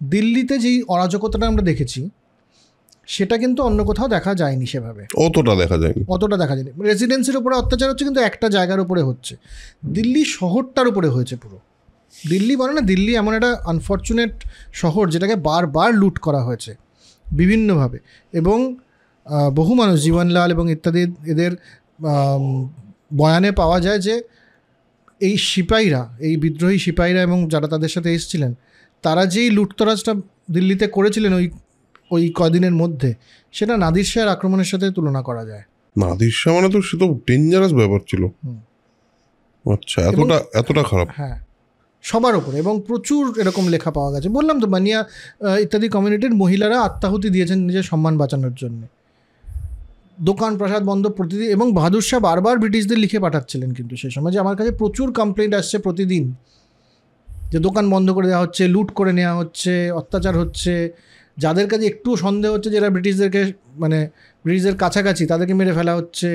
দিল্লিতে যেই অরাজকতাটা আমরা দেখেছি সেটা কিন্তু অন্য কোথাও দেখা যায়নি সেভাবে, অতটা দেখা যায়নি। রেসিডেন্সির উপরে অত্যাচার হচ্ছে কিন্তু একটা জায়গার উপরে হচ্ছে, দিল্লি শহরটার উপরে হয়েছে পুরো। দিল্লি বলে না, দিল্লি এমন একটা আনফর্চুনেট শহর যেটাকে বারবার লুট করা হয়েছে বিভিন্নভাবে, এবং বহু মানুষ, জীবনলাল এবং ইত্যাদি এদের বয়ানে পাওয়া যায় যে এই সিপাহীরা, এই বিদ্রোহী সিপাহীরা এবং যারা তাদের সাথে এসেছিলেন, তারা যেই লুটতরাজটা দিল্লিতে করেছিলেন ওই কদিনের মধ্যে, সেটা নাদির শাহের আক্রমণের সাথে তুলনা করা যায়। নাদির শাহ মানে তো সে তো ডেঞ্জারাস ব্যাপার ছিল। আচ্ছা, এতটা খারাপ? হ্যাঁ, সবার ওপরে। এবং প্রচুর এরকম লেখা পাওয়া গেছে, বললাম তো, বানিয়া ইত্যাদি কমিউনিটির মহিলারা আত্মাহুতি দিয়েছেন নিজের সম্মান বাঁচানোর জন্য। দোকান প্রসাদ বন্ধ প্রতিদিন, এবং বাহাদুর শাহ বারবার ব্রিটিশদের লিখে পাঠাচ্ছিলেন কিন্তু সে সময়, যে আমার কাছে প্রচুর কমপ্লেন্ট আসছে প্রতিদিন যে দোকান বন্ধ করে দেওয়া হচ্ছে, লুট করে নেওয়া হচ্ছে, অত্যাচার হচ্ছে, যাদের কাছে একটু সন্দেহ হচ্ছে যে এরা ব্রিটিশদের কাছাকাছি, তাদেরকে মেরে ফেলা হচ্ছে।